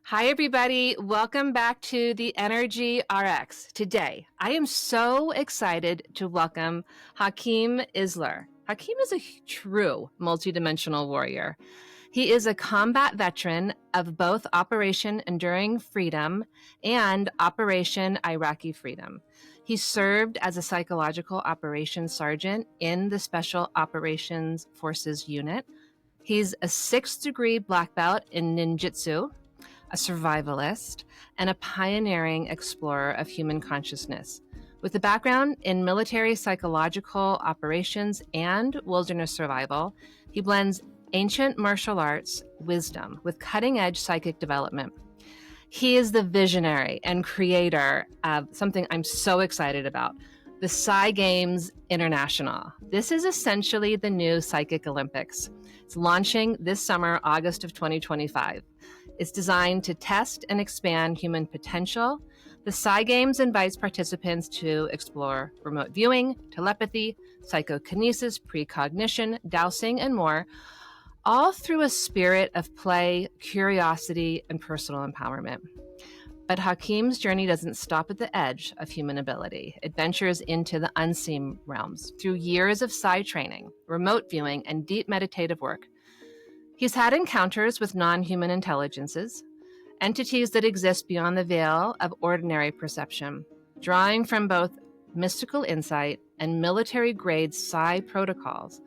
Hi, everybody. Welcome back to the Energy RX. Today, I am so excited to welcome Hakim Isler. Hakim is a true multidimensional warrior. He is a combat veteran of both Operation Enduring Freedom and Operation Iraqi Freedom. He served as a psychological operations sergeant in the Special Operations Forces Unit. He's a 6th degree black belt in ninjutsu, a survivalist, and a pioneering explorer of human consciousness. With a background in military psychological operations and wilderness survival, he blends ancient martial arts wisdom with cutting edge psychic development. He is the visionary and creator of something I'm so excited about, the Psi Games International. This is essentially the new Psychic Olympics. It's launching this summer, August of 2025. It's designed to test and expand human potential. The Psi Games invites participants to explore remote viewing, telepathy, psychokinesis, precognition, dowsing, and more, all through a spirit of play, curiosity, and personal empowerment. But Hakim's journey doesn't stop at the edge of human ability. It ventures into the unseen realms through years of Psi training, remote viewing, and deep meditative work. He's had encounters with non-human intelligences, entities that exist beyond the veil of ordinary perception, drawing from both mystical insight and military-grade Psi protocols.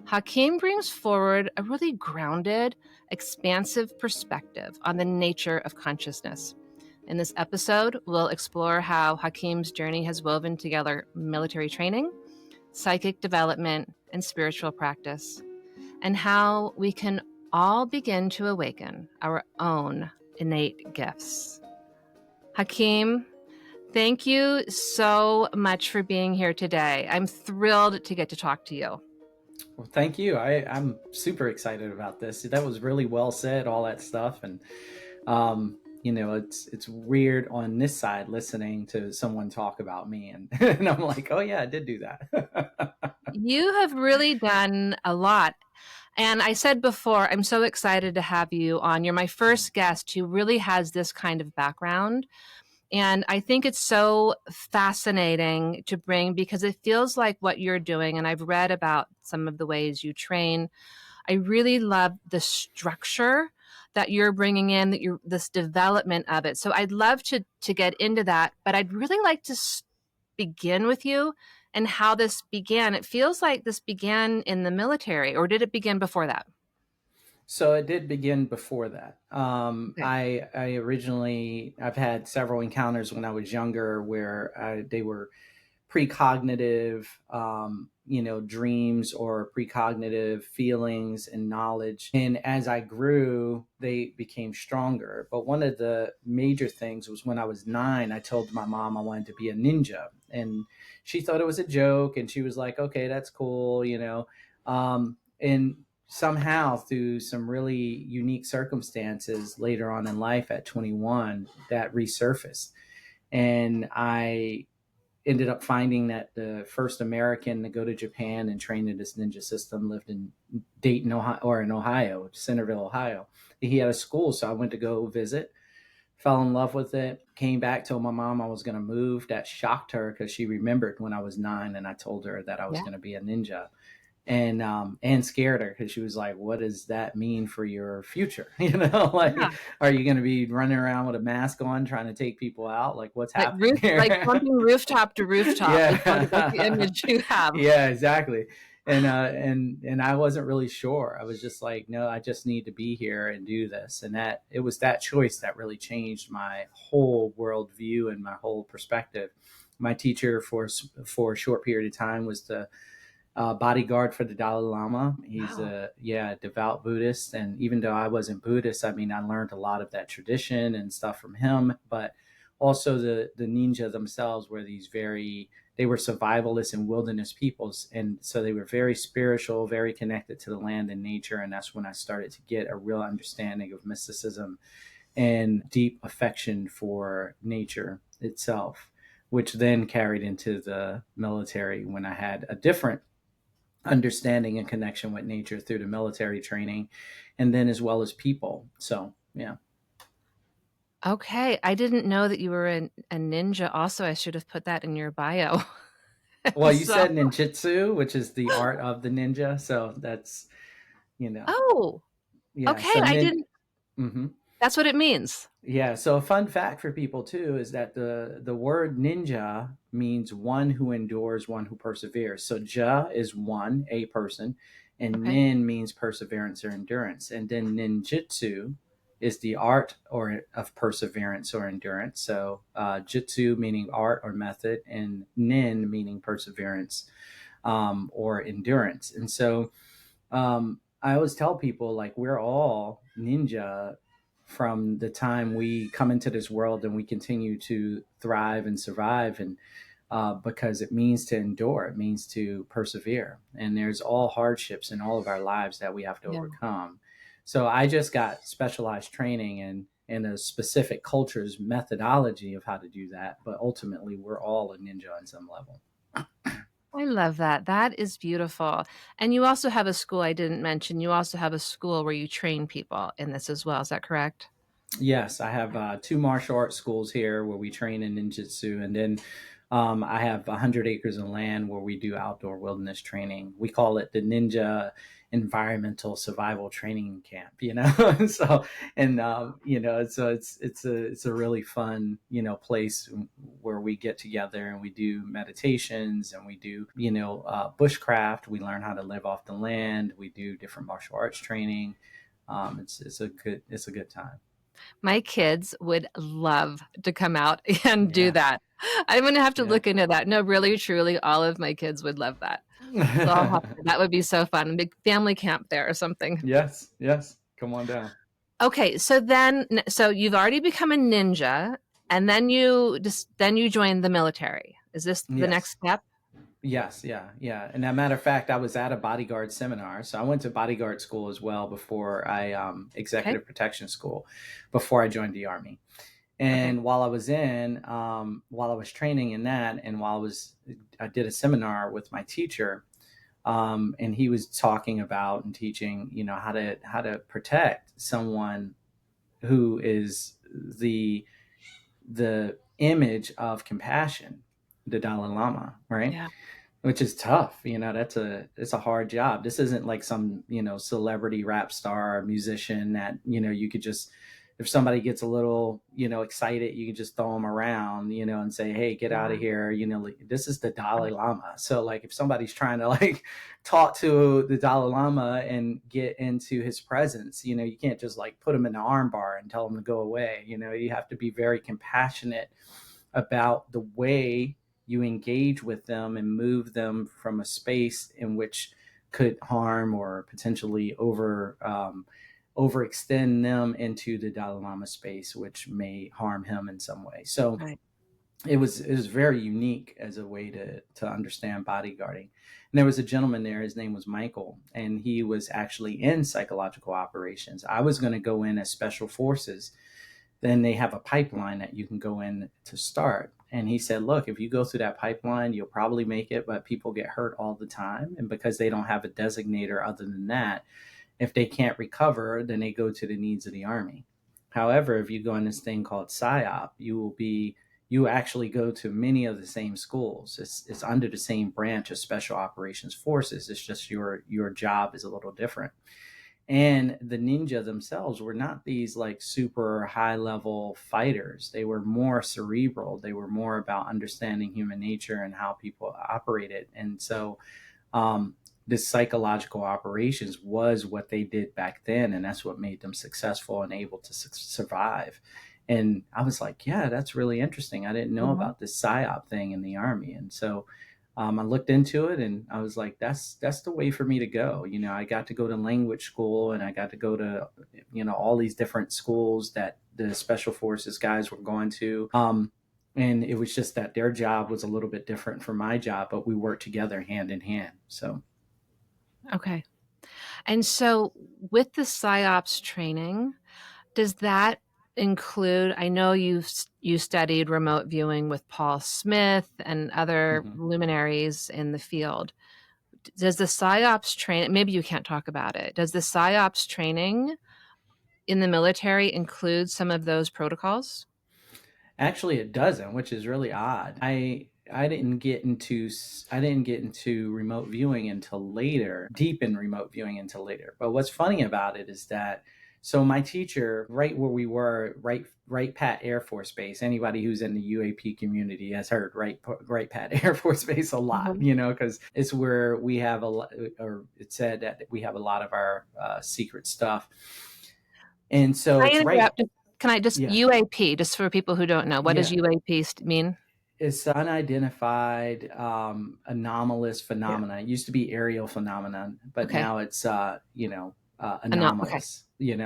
Hakim brings forward a really grounded, expansive perspective on the nature of consciousness. In this episode, we'll explore how Hakim's journey has woven together military training, psychic development, and spiritual practice, and how we can all begin to awaken our own innate gifts. Hakim, thank you so much for being here today. I'm thrilled to get to talk to you. Well, thank you. I'm super excited about this. That was really well said, all that stuff. And, it's weird on this side listening to someone talk about me. And I'm like, oh, yeah, I did do that. You have really done a lot. And I said before, I'm so excited to have you on. You're my first guest who really has this kind of background. And I think it's so fascinating to bring because it feels like what you're doing. And I've read about some of the ways you train. I really love the structure that you're bringing in, this development of it. So I'd love to get into that, but I'd really like to begin with you and how this began. It feels like this began in the military, or did it begin before that? So it did begin before that. Okay. I originally, I've had several encounters when I was younger where they were precognitive, dreams or precognitive feelings and knowledge. And as I grew, they became stronger. But one of the major things was when I was 9, I told my mom I wanted to be a ninja. And she thought it was a joke. And she was like, okay, that's cool. And somehow through some really unique circumstances later on in life at 21, that resurfaced. And I ended up finding that the first American to go to Japan and train in this ninja system lived in Dayton, Ohio, or in Ohio, Centerville, Ohio. He had a school, so I went to go visit, fell in love with it, came back, told my mom I was going to move. That shocked her because she remembered when I was 9 and I told her that I was Yeah. going to be a ninja. And scared her because she was like, what does that mean for your future? Yeah. Are you going to be running around with a mask on trying to take people out? Like, what's happening Like here? jumping rooftop to rooftop is what the Yeah. image you have. Yeah, exactly. And I wasn't really sure. I was just like, no, I just need to be here and do this. And that it was that choice that really changed my whole worldview and my whole perspective. My teacher for a short period of time was the bodyguard for the Dalai Lama. He's Wow. a devout Buddhist. And even though I wasn't Buddhist, I mean, I learned a lot of that tradition and stuff from him. But also the ninja themselves were they were survivalists and wilderness peoples. And so they were very spiritual, very connected to the land and nature. And that's when I started to get a real understanding of mysticism and deep affection for nature itself, which then carried into the military when I had a different understanding and connection with nature through the military training, and then as well as people. So, yeah. Okay, I didn't know that you were a ninja also. I should have put that in your bio. Well, you So said ninjutsu, which is the art of the ninja, so that's, you know, oh, yeah. okay, So I didn't mhm. that's what it means. Yeah, so a fun fact for people too is that the word ninja means one who endures, one who perseveres. So ja is one, a person, and Okay. nin means perseverance or endurance. And then ninjutsu is the art or of perseverance or endurance. So jitsu meaning art or method, and nin meaning perseverance or endurance. And so I always tell people like we're all ninja from the time we come into this world and we continue to thrive and survive and because it means to endure, it means to persevere, and there's all hardships in all of our lives that we have to Yeah. overcome. So I just got specialized training in a specific culture's methodology of how to do that, but ultimately we're all a ninja on some level. I love that. That is beautiful. And you also have a school I didn't mention. You also have a school where you train people in this as well. Is that correct? Yes, I have two martial arts schools here where we train in ninjutsu, and then I have 100 acres of land where we do outdoor wilderness training. We call it the Ninja Environmental Survival Training Camp. So and so it's a really fun place where we get together and we do meditations and we do bushcraft. We learn how to live off the land. We do different martial arts training. It's a good time. My kids would love to come out and do Yeah. that. I'm gonna have to Yeah. look into that. No, really, truly, all of my kids would love that. So I'll have to that would be so fun. A big family camp there or something. Yes, yes. Come on down. Okay, so so you've already become a ninja, and then you join the military. Is this the next Yes. step? Yes, yeah, yeah. And a matter of fact, I was at a bodyguard seminar. So I went to bodyguard school as well before Okay, executive protection school before I joined the army. okay. And while I was training in that, and I did a seminar with my teacher, and he was talking about and teaching, how to protect someone who is the image of compassion, the Dalai Lama, right? Yeah. Which is tough. It's a hard job. This isn't like some celebrity rap star or musician that you could just, if somebody gets a little excited, you can just throw them around and say, hey, get out of Yeah. here. Like, this is the Dalai Right. Lama. So like if somebody's trying to like talk to the Dalai Lama and get into his presence, you can't just like put him in the arm bar and tell him to go away. You have to be very compassionate about the way you engage with them and move them from a space in which could harm or potentially overextend them into the Dalai Lama space, which may harm him in some way. So Right. it was very unique as a way to understand bodyguarding. And there was a gentleman there. His name was Michael, and he was actually in psychological operations. I was going to go in as special forces. Then they have a pipeline that you can go in to start. And he said, look, if you go through that pipeline, you'll probably make it, but people get hurt all the time. And because they don't have a designator other than that, if they can't recover, then they go to the needs of the army. However, if you go in this thing called PSYOP, you actually go to many of the same schools. It's under the same branch of Special Operations Forces. It's just your job is a little different. And the ninja themselves were not these like super high level fighters. They were more cerebral. They were more about understanding human nature and how people operated. And so this psychological operations was what they did back then. And that's what made them successful and able to survive. And I was like, yeah, that's really interesting. I didn't know Mhm. about this PSYOP thing in the army. And so I looked into it and I was like, that's the way for me to go. I got to go to language school and I got to go to, all these different schools that the special forces guys were going to. And it was just that their job was a little bit different from my job, but we worked together hand in hand. So, Okay. And so with the PsyOps training, does that include I know you studied remote viewing with Paul Smith and other mhm. luminaries in the field. Does the PsyOps training maybe you can't talk about it. Does the PsyOps training in the military includes some of those protocols? Actually, it doesn't, which is really odd. I didn't get into remote viewing until later, deep in remote viewing until later. But what's funny about it is that so my teacher, right where we were, right Pat Air Force Base. Anybody who's in the UAP community has heard right Pat Air Force Base a lot, Mhm. you know, because it's where we have a lot, or it's said that we have a lot of our secret stuff. And so Can I it's right, interrupt? Can I just yeah. UAP, just for people who don't know, what does Yeah, UAP mean? it's unidentified anomalous Yeah. phenomena. It used to be aerial phenomenon, but Okay. now it's No. Okay. anomalous.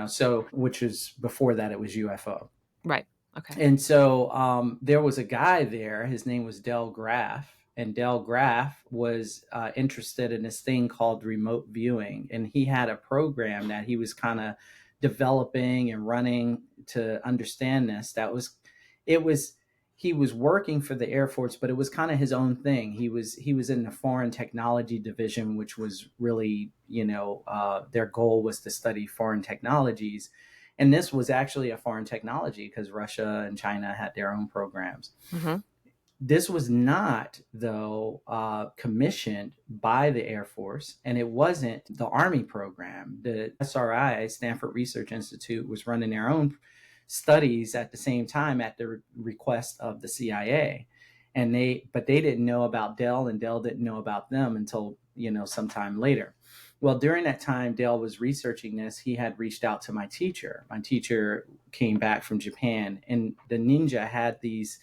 So which is before that it was UFO. Right. Okay. And so there was a guy there. His name was Del Graff, and Del Graff was interested in this thing called remote viewing, and he had a program that he was kind of developing and running to understand this. It was he was working for the Air Force, but it was kind of his own thing. He was in the foreign technology division, which was really their goal was to study foreign technologies, and this was actually a foreign technology because Russia and China had their own programs. Hmm. This was not, though, commissioned by the Air Force, and it wasn't the Army program. The SRI, Stanford Research Institute, was running their own studies at the same time at the request of the CIA. But they didn't know about Dell, and Dell didn't know about them until sometime later. Well, during that time, Dale was researching this. He had reached out to my teacher. My teacher came back from Japan, and the ninja had these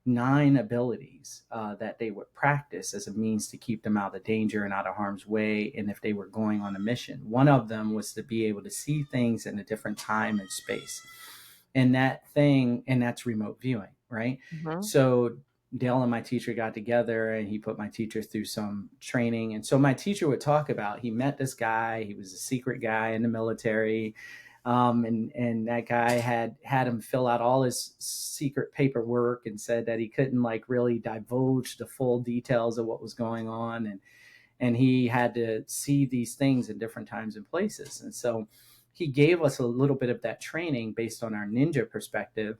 9 abilities that they would practice as a means to keep them out of danger and out of harm's way. And if they were going on a mission, one of them was to be able to see things in a different time and space. And that's remote viewing, right? Hmm. So Dale and my teacher got together and he put my teacher through some training. And so my teacher would talk about he met this guy, he was a secret guy in the military. And that guy had him fill out all his secret paperwork and said that he couldn't like really divulge the full details of what was going on, and he had to see these things in different times and places. And so he gave us a little bit of that training based on our ninja perspective,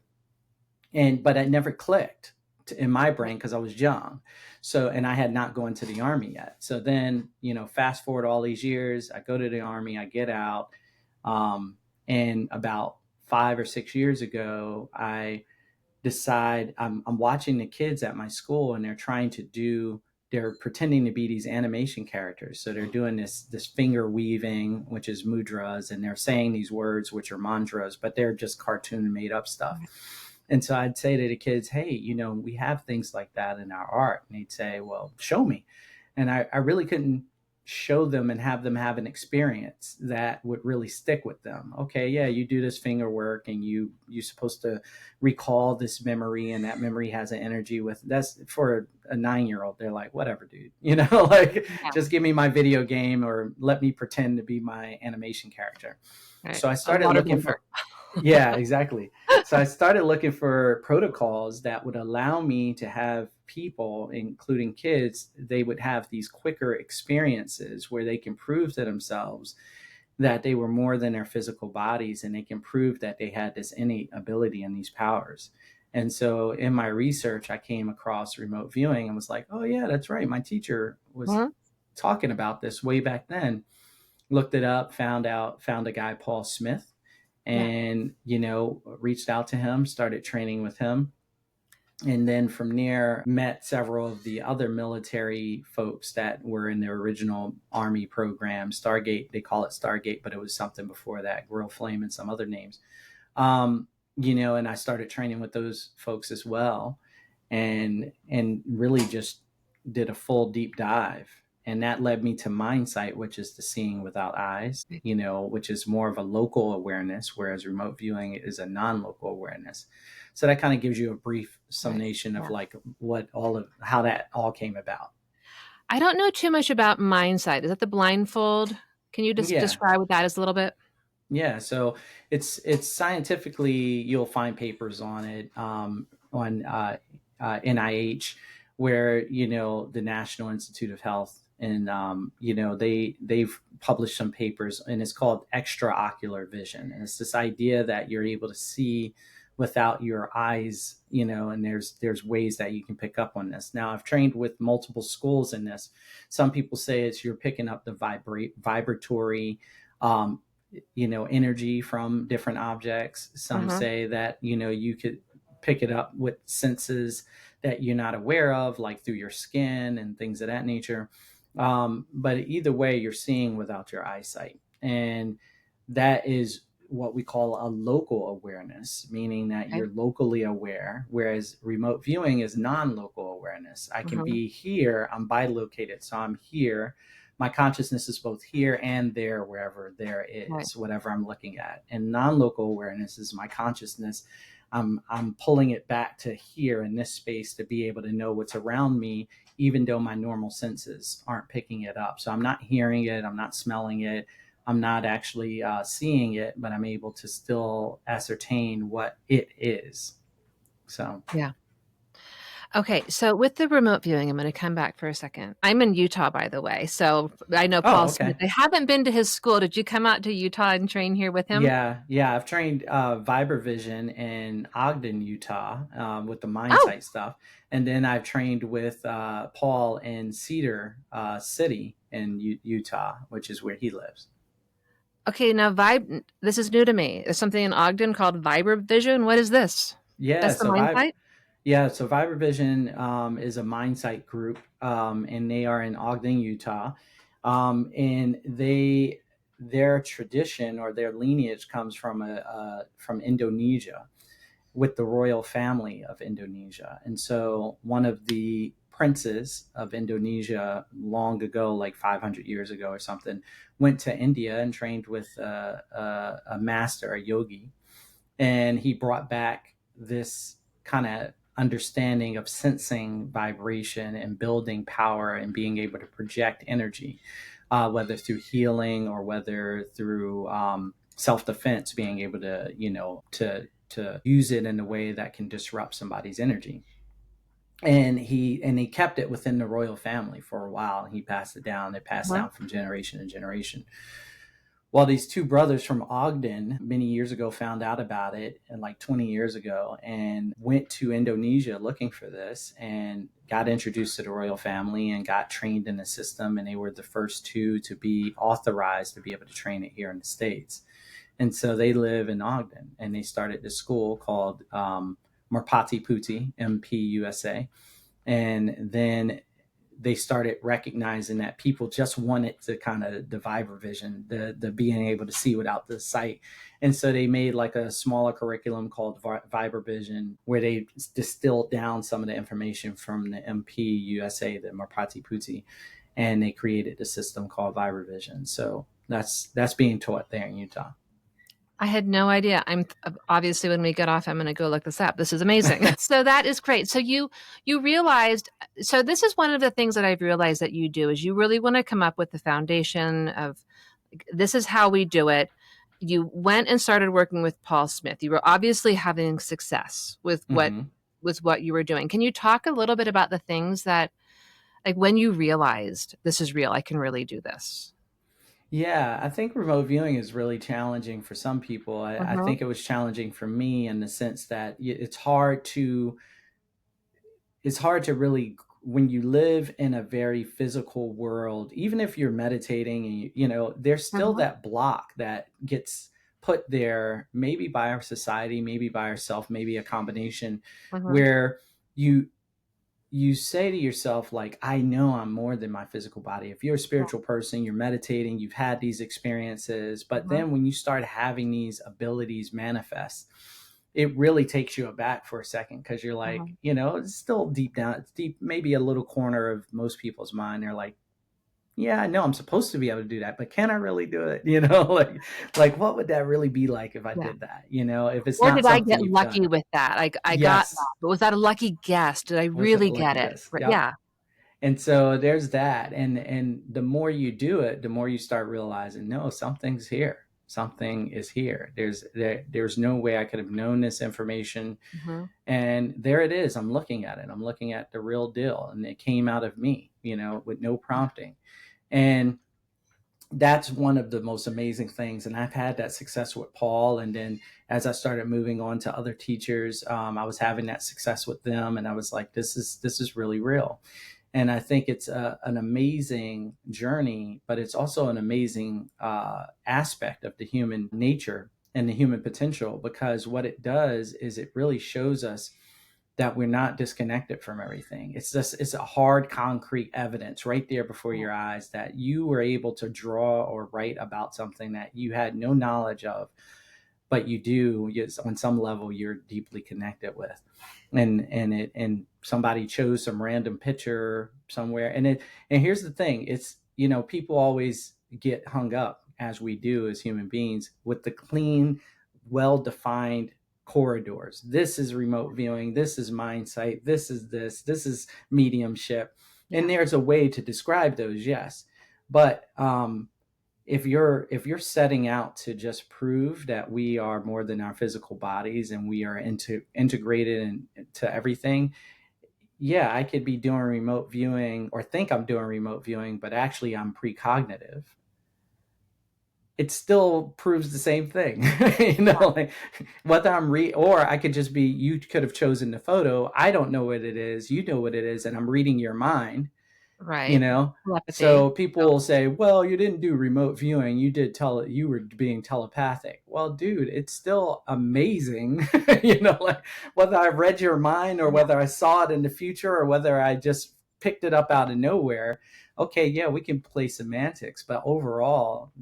but it never clicked in my brain because I was young. So, and I had not gone to the army yet. So then, fast forward all these years, I go to the army, I get out. And about 5 or 6 years ago, I decide I'm watching the kids at my school and they're pretending to be these animation characters. So they're doing this finger weaving, which is mudras, and they're saying these words, which are mantras, but they're just cartoon made up stuff. And so I'd say to the kids, hey, we have things like that in our art. And they'd say, well, show me. And I really couldn't show them and have them have an experience that would really stick with them. Okay, yeah, you do this finger work and you're supposed to recall this memory, and that memory has an energy with that's for a 9-year-old. They're like, whatever, dude, like Yeah. just give me my video game or let me pretend to be my animation character. Right. So I A started water looking bender. for yeah, exactly. So I started looking for protocols that would allow me to have people, including kids, they would have these quicker experiences where they can prove to themselves that they were more than their physical bodies, and they can prove that they had this innate ability and these powers. And so in my research, I came across remote viewing and was like, oh, yeah, that's right. My teacher was Mhm. talking about this way back then. Looked it up, found a guy, Paul Smith, Yeah. and reached out to him, started training with him, and then from there met several of the other military folks that were in their original army program, Stargate. They call it Stargate, but it was something before that, Grill Flame and some other names. And I started training with those folks as well, and really just did a full deep dive. And that led me to mindsight, which is the seeing without eyes, which is more of a local awareness, whereas remote viewing is a non-local awareness. So that kind of gives you a brief Right. summation of Yeah. like how that all came about. I don't know too much about mindsight. Is that the blindfold? Can you just Yeah. describe what that is a little bit? Yeah, so it's scientifically, you'll find papers on it, on NIH, where the National Institute of Health and they've published some papers, and it's called extraocular vision, and it's this idea that you're able to see without your eyes, and there's ways that you can pick up on this. Now, I've trained with multiple schools in this. Some people say it's you're picking up the vibratory energy from different objects. Some Uh-huh. say that you could pick it up with senses that you're not aware of, like through your skin and things of that nature. But either way, you're seeing without your eyesight, and that is what we call a local awareness, meaning that Okay. you're locally aware, whereas remote viewing is non-local awareness. I can Uh-huh. be here, I'm bilocated, so I'm here. My consciousness is both here and there, wherever there Right. is, whatever I'm looking at. And non-local awareness is my consciousness. I'm pulling it back to here in this space to be able to know what's around me, even though my normal senses aren't picking it up. So I'm not hearing it, I'm not smelling it, I'm not actually seeing it, but I'm able to still ascertain what it is. So, Yeah. Okay, so with the remote viewing, I'm going to come back for a second. I'm in Utah, by the way. So I know oh, Paul Smith. okay. I haven't been to his school. Did you come out to Utah and train here with him? Yeah. I've trained Vibravision in Ogden, Utah, with the Oh, Mindsight stuff, and then I've trained with Paul in Cedar City in Utah, which is where he lives. okay. Now, this is new to me. There's something in Ogden called Vision. What is this? Yeah, That's the so mine Vib site? Yeah, so Vibravision is a Mindsight group, and they are in Ogden, Utah, and their tradition or their lineage comes from Indonesia, with the royal family of Indonesia. And so one of the princes of Indonesia long ago, like 500 years ago or something, went to India and trained with a master, a yogi, and he brought back this kind of understanding of sensing vibration and building power and being able to project energy, whether through healing or whether through self-defense, being able to to use it in a way that can disrupt somebody's energy. And he kept it within the royal family for a while, and he passed it down. It passed Uh-huh. down from generation to generation. Well, these two brothers from Ogden many years ago found out about it, and like 20 years ago, and went to Indonesia looking for this and got introduced to the royal family and got trained in the system. And they were the first two to be authorized to be able to train it here in the States. And so they live in Ogden, and they started this school called Merpati Puti, MPUSA. And then they started recognizing that people just wanted to kind of the Viber vision, the being able to see without the sight. And so they made like a smaller curriculum called Viber Vision, where they distilled down some of the information from the MPUSA, the Merpati Puti, and they created a system called Viber Vision. So that's being taught there in Utah. I had no idea. I'm obviously when we get off, I'm going to go look this up. This is amazing. So that is great. So you realized. So this is one of the things that I've realized that you do is you really want to come up with the foundation of this is how we do it. You went and started working with Paul Smith. You were obviously having success Mm-hmm. with what you were doing. Can you talk a little bit about the things that like when you realized this is real, I can really do this? Yeah, I think remote viewing is really challenging for some people. I Uh-huh. think it was challenging for me in the sense that it's hard to really, when you live in a very physical world, even if you're meditating and there's still Uh-huh. that block that gets put there, maybe by our society, maybe by ourselves, maybe a combination, Uh-huh. where you you say to yourself, like, I know I'm more than my physical body. If you're a Yeah. spiritual person, you're meditating, you've had these experiences, but Uh-huh. then when you start having these abilities manifest, it really takes you aback for a second, because you're Uh-huh. like, it's still deep down, it's deep, maybe a little corner of most people's mind. They're like, yeah, I know I'm supposed to be able to do that, but can I really do it? Like what would that really be like if I Yeah. did that? If it's Or not did I something get you've done. lucky with that? I got that, Yes. but was that a lucky guess? Did I Was it a really get lucky it? guess? R Yep. yeah. And so there's that, and the more you do it, the more you start realizing, no, something's here. something is here. There's no way I could have known this information. Mm-hmm. And there it is. I'm looking at it. I'm looking at the real deal. And it came out of me, with no prompting. And that's one of the most amazing things. And I've had that success with Paul. And then as I started moving on to other teachers, I was having that success with them. And I was like, this is really real. And I think it's an amazing journey, but it's also an amazing aspect of the human nature and the human potential, because what it does is it really shows us that we're not disconnected from everything. It's a hard, concrete evidence right there before your eyes that you were able to draw or write about something that you had no knowledge of, but you do, on some level, you're deeply connected with. And somebody chose some random picture somewhere. And here's the thing, it's, people always get hung up, as we do as human beings, with the clean, well-defined corridors. This is remote viewing, this is mind sight, this is mediumship. Yeah. And there's a way to describe those, yes. But if you're setting out to just prove that we are more than our physical bodies and we are integrated into everything, yeah, I could be doing remote viewing or think I'm doing remote viewing, but actually I'm precognitive. It still proves the same thing, like whether or I could just be, you could have chosen the photo. I don't know what it is. You know what it is. And I'm reading your mind, Right. So people will say, well, you didn't do remote viewing. You you were being telepathic. Well, dude, it's still amazing. Like whether I read your mind or whether I saw it in the future or whether I just picked it up out of nowhere. Okay, yeah, we can play semantics, but overall,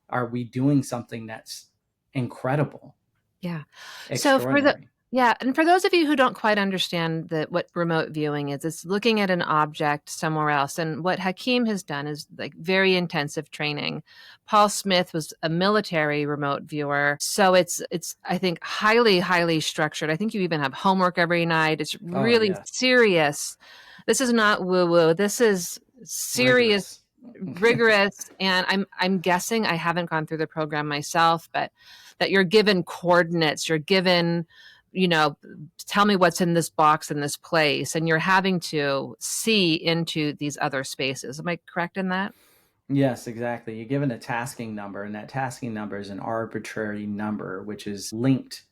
are we doing something that's incredible? Yeah. Extraordinary. And for those of you who don't quite understand what remote viewing is, it's looking at an object somewhere else. And what Hakim has done is like very intensive training. Paul Smith was a military remote viewer, so it's I think highly, highly structured. I think you even have homework every night. It's really serious. This is not woo-woo. This is serious, rigorous. And I'm guessing, I haven't gone through the program myself, but that you're given coordinates, you're given, tell me what's in this box in this place, and you're having to see into these other spaces. Am I correct in that? Yes, exactly. You're given a tasking number, and that tasking number is an arbitrary number, which is linked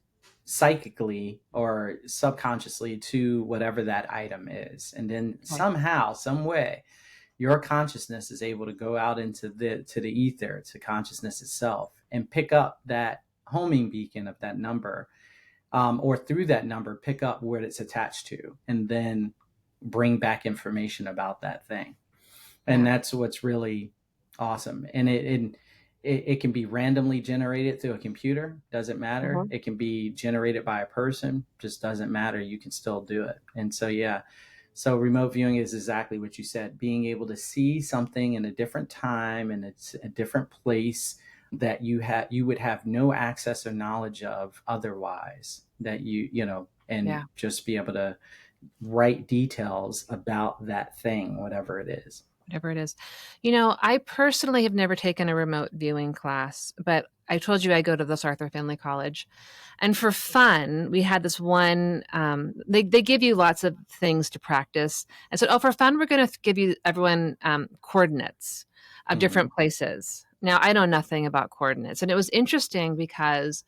psychically or subconsciously to whatever that item is. And then somehow, some way, your consciousness is able to go out into the ether, to consciousness itself, and pick up that homing beacon of that number, or through that number, pick up what it's attached to, and then bring back information about that thing. And that's what's really awesome. And it can be randomly generated through a computer. Doesn't matter. Mm-hmm. It can be generated by a person. Just doesn't matter. You can still do it. And so, yeah. So remote viewing is exactly what you said, being able to see something in a different time and it's a different place that you would have no access or knowledge of otherwise, that just be able to write details about that thing, whatever it is. Whatever it is. I personally have never taken a remote viewing class, but I told you I go to this Arthur Findlay College. And for fun, we had this one, they give you lots of things to practice. And so, for fun, we're going to give everyone coordinates of different places. Now, I know nothing about coordinates. And it was interesting because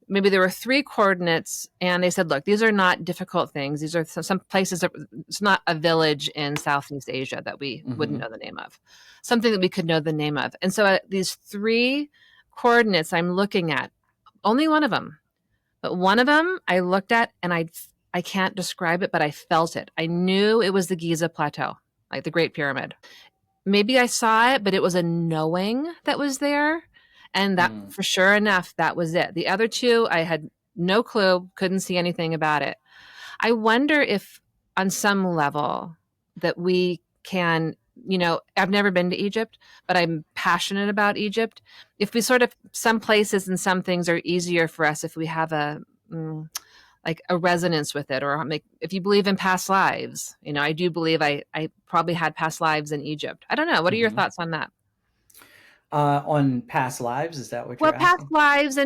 maybe there were 3 coordinates and they said, look, these are not difficult things. These are some places, it's not a village in Southeast Asia that we wouldn't know the name of, something that we could know the name of. And so these 3 coordinates I'm looking at, only one of them, but one of them I looked at and I can't describe it, but I felt it. I knew it was the Giza Plateau, like the Great Pyramid. Maybe I saw it, but it was a knowing that was there. And that, for sure enough, that was it. The other 2, I had no clue, couldn't see anything about it. I wonder if on some level that we can, I've never been to Egypt, but I'm passionate about Egypt. If we some places and some things are easier for us if we have a resonance with it, or if you believe in past lives, I do believe I probably had past lives in Egypt. I don't know. What are your thoughts on that? On past lives, is that what Well, you're past asking? lives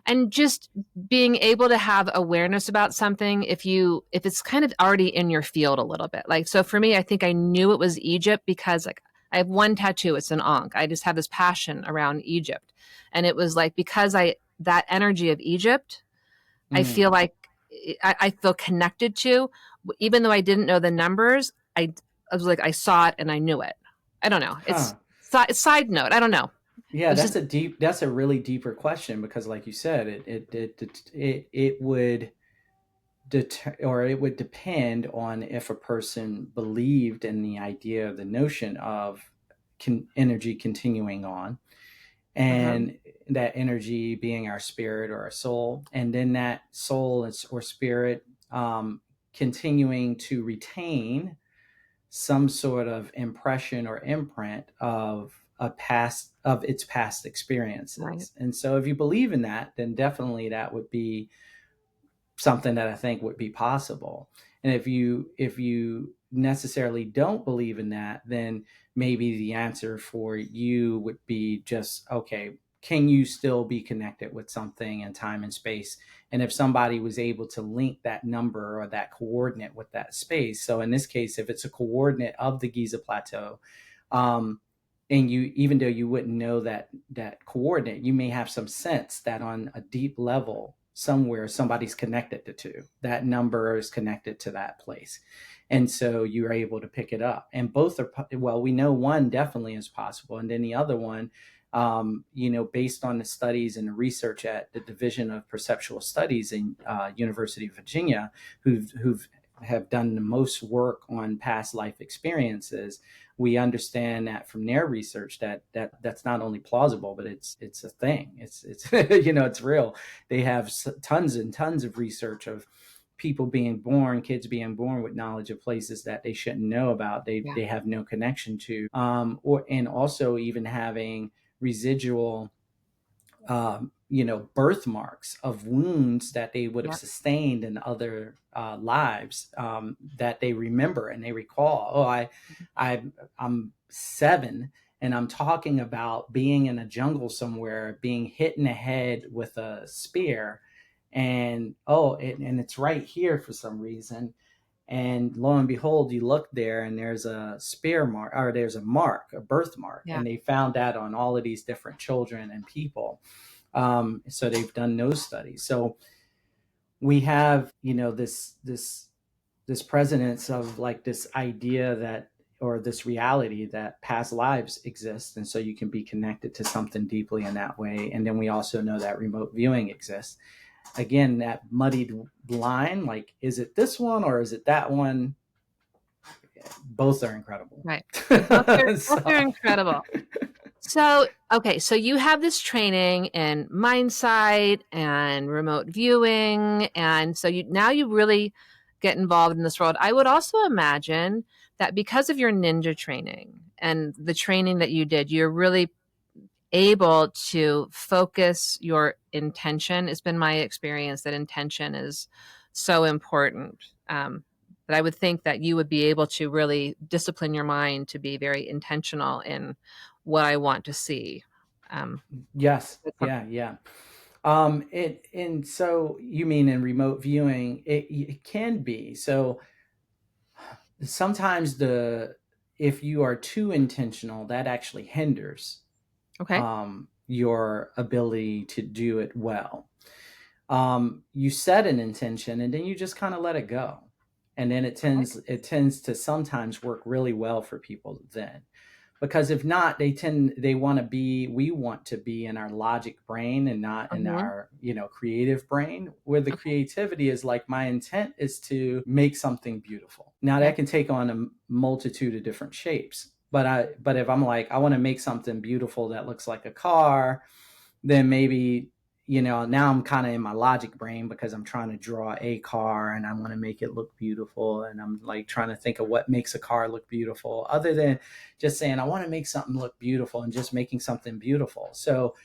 and just being able to have awareness about something if it's kind of already in your field a little bit. Like, so for me, I think I knew it was Egypt because like I have one tattoo, it's an ankh. I just have this passion around Egypt. And it was like because I that energy of Egypt, I Mm. feel like I feel connected to, even though I didn't know the numbers. I was like I saw it and I knew it. I don't know. It's Huh. side note. I don't know. Yeah, It's just that's a really deeper question, because like you said, it would it would depend on if a person believed in the idea, the notion of energy continuing on, uh-huh, and that energy being our spirit or our soul, and then that soul or spirit continuing to retain some sort of impression or imprint of its past right. experiences. And so if you believe in that, then definitely that would be something that I think would be possible. And if you necessarily don't believe in that, then maybe the answer for you would be just, okay, can you still be connected with something in time and space? And if somebody was able to link that number or that coordinate with that space, so in this case, if it's a coordinate of the Giza Plateau, um, and you, even though you wouldn't know that coordinate, you may have some sense that on a deep level somewhere somebody's connected to two, that number is connected to that place, and so you're able to pick it up. And both are, well, we know one definitely is possible, and then the other one, based on the studies and the research at the Division of Perceptual Studies in University of Virginia, who've have done the most work on past life experiences, we understand that from their research that's not only plausible, but it's a thing. It's it's real. They have tons and tons of research of people being born, kids being born with knowledge of places that they shouldn't know about. Yeah. They have no connection to, or and also even having residual birthmarks of wounds that they would have Yeah. sustained in other lives, that they remember and they recall. Oh, I, I'm 7, and I'm talking about being in a jungle somewhere, being hit in the head with a spear, and and it's right here for some reason. And lo and behold, you look there and there's a spear mark, or there's a mark, a birthmark. Yeah. And they found that on all of these different children and people. So they've done those studies. So we have, this presence of like this idea that, or this reality that past lives exist. And so you can be connected to something deeply in that way. And then we also know that remote viewing exists. Again, that muddied line, like, is it this one or is it that one? Both are incredible. Right. Both are So, incredible. So, okay, so you have this training in mindsight and remote viewing, and so you really get involved in this world. I would also imagine that because of your ninja training and the training that you did, you're really able to focus your intention. It's been my experience that intention is so important. That I would think that you would be able to really discipline your mind to be very intentional in what I want to see. Um, yes, yeah, yeah. And so you mean in remote viewing, it can be. So sometimes if you are too intentional, that actually hinders okay. your ability to do it well. You set an intention and then you just kind of let it go, and then Okay. it tends to sometimes work really well for people then. Because if not, they want to be we want to be in our logic brain and not in Mhm. our creative brain, where the Okay. creativity is like, my intent is to make something beautiful. Now that Okay. can take on a multitude of different shapes, but if I'm like, I want to make something beautiful that looks like a car, then maybe, now I'm kind of in my logic brain, because I'm trying to draw a car and I want to make it look beautiful, and I'm like trying to think of what makes a car look beautiful, other than just saying, I want to make something look beautiful, and just making something beautiful. So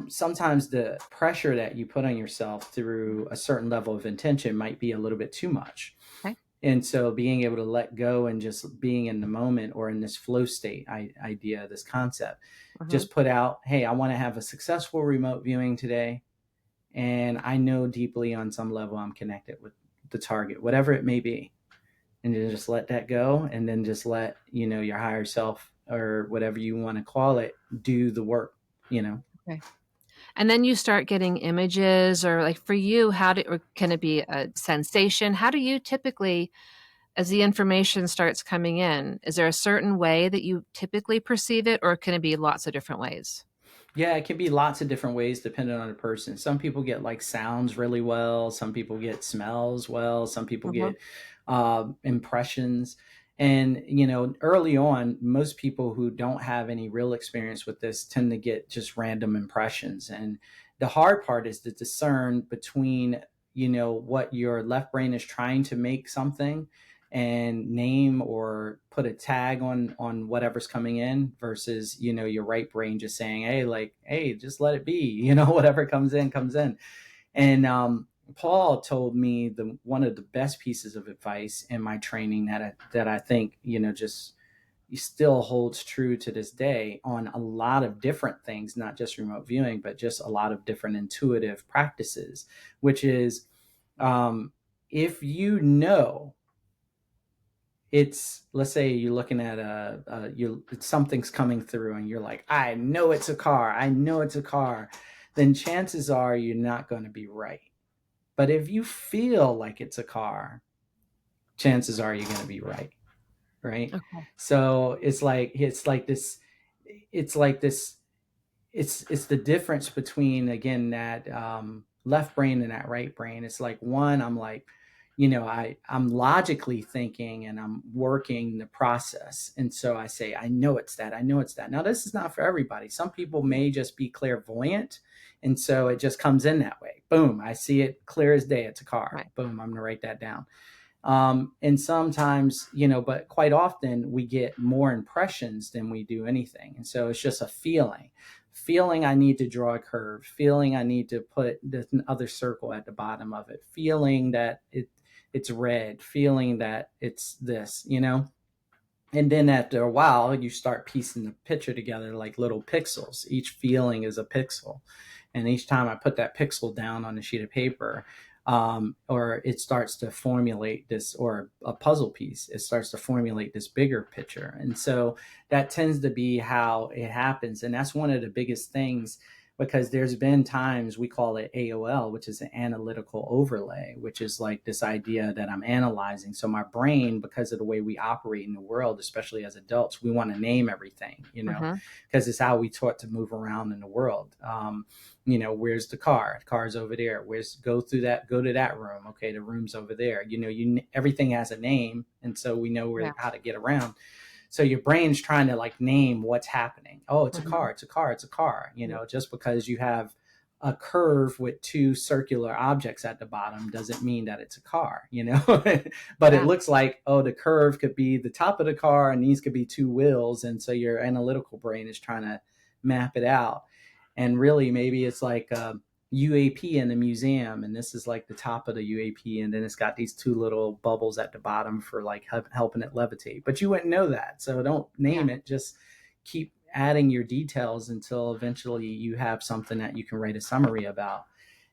sometimes the pressure that you put on yourself through a certain level of intention might be a little bit too much. Okay. And so being able to let go and just being in the moment or in this flow state idea, this concept, Mhm. just put out, hey, I want to have a successful remote viewing today. And I know deeply on some level I'm connected with the target, whatever it may be. And then just let that go, and then just let, your higher self or whatever you want to call it do the work. Okay. And then you start getting images, or like for you, or can it be a sensation? How do you typically, as the information starts coming in, is there a certain way that you typically perceive it, or can it be lots of different ways? Yeah, it can be lots of different ways depending on the person. Some people get like sounds really well. Some people get smells well. Some people Mhm. get impressions. And, early on, most people who don't have any real experience with this tend to get just random impressions. And the hard part is to discern between, what your left brain is trying to make something and name or put a tag on whatever's coming in versus your right brain just saying, hey, like, hey, just let it be, whatever comes in comes in. And Paul told me the one of the best pieces of advice in my training that I think just still holds true to this day on a lot of different things, not just remote viewing, but just a lot of different intuitive practices, which is, um, if it's, let's say you're looking at something's coming through and you're like, I know it's a car, I know it's a car, then chances are you're not going to be right. But if you feel like it's a car, chances are you're going to be right. Okay. So it's like this it's the difference between, again, that left brain and that right brain. It's like, one, I'm like, I'm logically thinking and I'm working the process, and so I say, I know it's that, I know it's that. Now, this is not for everybody. Some people may just be clairvoyant, and so it just comes in that way. Boom, I see it clear as day, it's a car. Right. Boom, I'm going to write that down. And sometimes, but quite often we get more impressions than we do anything. And so it's just a feeling I need to draw a curve, feeling I need to put this other circle at the bottom of it, feeling that it's red, feeling that it's this. And then after a while, you start piecing the picture together like little pixels. Each feeling is a pixel. And each time I put that pixel down on a sheet of paper, or it starts to formulate this, or a puzzle piece, it starts to formulate this bigger picture. And so that tends to be how it happens. And that's one of the biggest things, because there's been times, we call it AOL, which is an analytical overlay, which is like this idea that I'm analyzing. So my brain, because of the way we operate in the world, especially as adults, we want to name everything, Mhm. because it's how we taught to move around in the world. Where's the car? The car's over there. Go to that room. Okay, the room's over there. Everything has a name, and so we know Yeah. how to get around. So your brain's trying to like name what's happening. Oh, it's a Mhm. car, it's a car, it's a car. Yeah. Just because you have a curve with two circular objects at the bottom doesn't mean that it's a car. But it Yeah. looks like, oh, the curve could be the top of the car and these could be two wheels. And so your analytical brain is trying to map it out. And really, maybe it's like UAP in a museum, and this is like the top of the UAP, and then it's got these two little bubbles at the bottom for like helping it levitate. But you wouldn't know that, so don't Yeah. name it. Just keep adding your details until eventually you have something that you can write a summary about.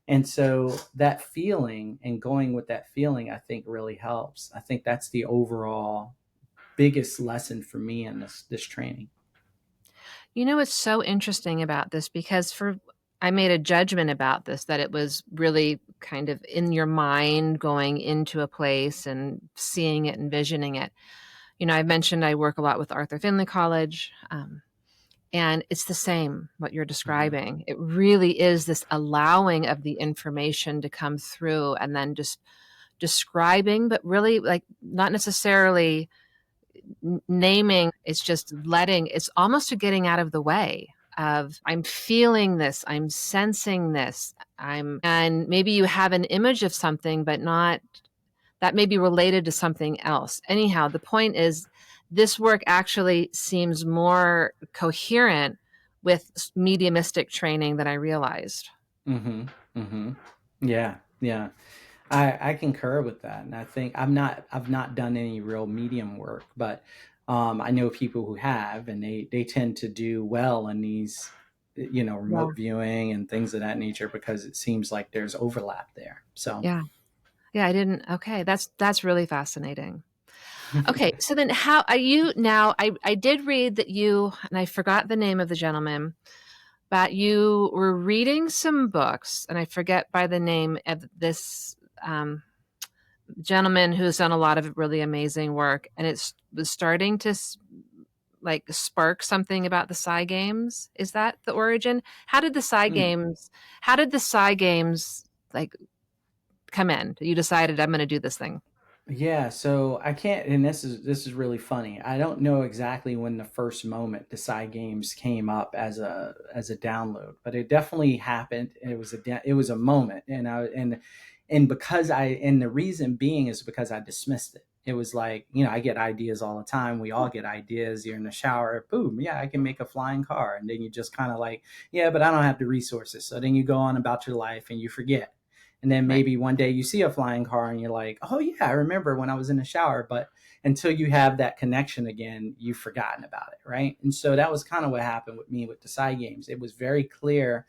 And so that feeling and going with that feeling, I think, really helps. I think that's the overall biggest lesson for me in this training. You know what's so interesting about this, because I made a judgment about this, that it was really kind of in your mind, going into a place and seeing it, envisioning it. I mentioned I work a lot with Arthur Findlay College, and it's the same, what you're Mm-hmm. describing. It really is this allowing of the information to come through, and then just describing, but really, like, not necessarily naming. It's just letting, it's almost a getting out of the way of, I'm feeling this, I'm sensing this, and maybe you have an image of something, but not, that may be related to something else. Anyhow, the point is, this work actually seems more coherent with mediumistic training than I realized. Mm-hmm. Mm-hmm. Yeah. Yeah. I concur with that, and I think I've not done any real medium work, but I know people who have, and they tend to do well in these, Yeah. remote viewing and things of that nature because it seems like there's overlap there. So Yeah. Yeah, I didn't. Okay, that's really fascinating. Okay, so then how are you now? I did read that you, and I forgot the name of the gentleman, but you were reading some books, and I forget by the name of this um, gentleman who's done a lot of really amazing work, and it was starting to like spark something about the Psi Games. Is that the origin? How did the Psi mm. Games? How did the Psi Games like come in? You decided I'm going to do this thing. Yeah, so I can't, and this is really funny. I don't know exactly when the first moment the Psi Games came up as a download, but it definitely happened. It was a moment, and because and the reason being is because I dismissed it. It was like, I get ideas all the time. We all get ideas. You're in the shower, boom, yeah, I can make a flying car, and then you just kind of like, yeah, but I don't have the resources. So then you go on about your life and you forget, and then Right. maybe one day you see a flying car and you're like, oh, yeah, I remember when I was in the shower. But until you have that connection again, you've forgotten about it. Right. And so that was kind of what happened with me with the Psi Games. It was very clear,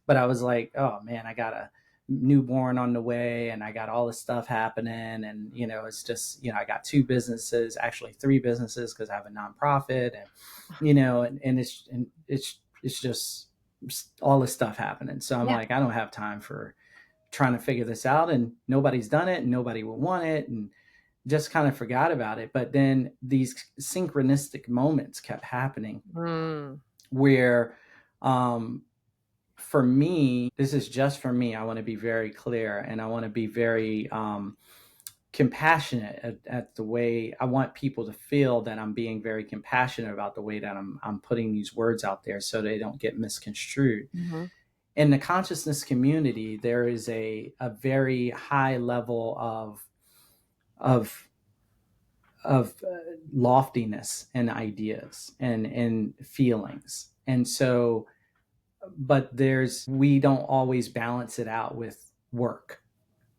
but I was like, oh, man, I got a newborn on the way and I got all this stuff happening. And, it's just, I got two businesses, actually three businesses because I have a nonprofit and, it's just all this stuff happening. So I'm Yeah. like, I don't have time for trying to figure this out, and nobody's done it and nobody will want it, and just kind of forgot about it. But then these synchronistic moments kept happening Mm, where, um, for me, this is just for me. I want to be very clear, and I want to be very compassionate at the way I want people to feel that I'm being very compassionate about the way that I'm putting these words out there so they don't get misconstrued. mhm. In the consciousness community, there is a very high level of loftiness and ideas and feelings, and so, but we don't always balance it out with work,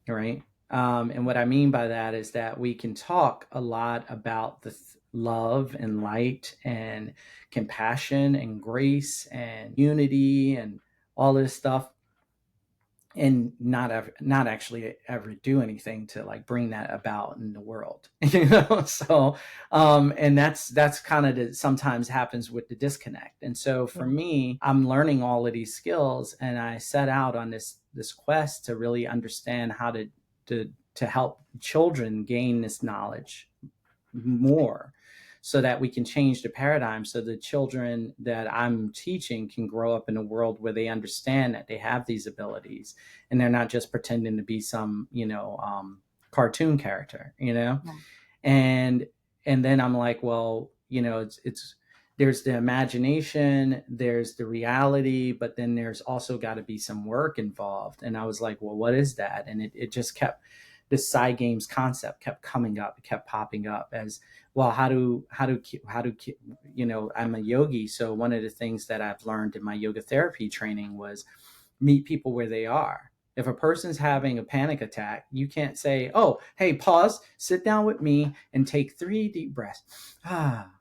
right? And what I mean by that is that we can talk a lot about the love and light and compassion and grace and unity and all this stuff, and not actually ever do anything to like bring that about in the world. So and that's kind of sometimes happens with the disconnect. And so for Yeah. me, I'm learning all of these skills, and I set out on this quest to really understand how to help children gain this knowledge more, so that we can change the paradigm, so the children that I'm teaching can grow up in a world where they understand that they have these abilities and they're not just pretending to be some, cartoon character, Yeah. and then I'm like, well, it's there's the imagination, there's the reality, but then there's also got to be some work involved. And I was like, well, what is that? And it just kept, this Psi Games concept kept coming up, it kept popping up as well. How do I'm a yogi, so one of the things that I've learned in my yoga therapy training was meet people where they are. If a person's having a panic attack, you can't say, oh, hey, pause, sit down with me and take 3 deep breaths. Ah,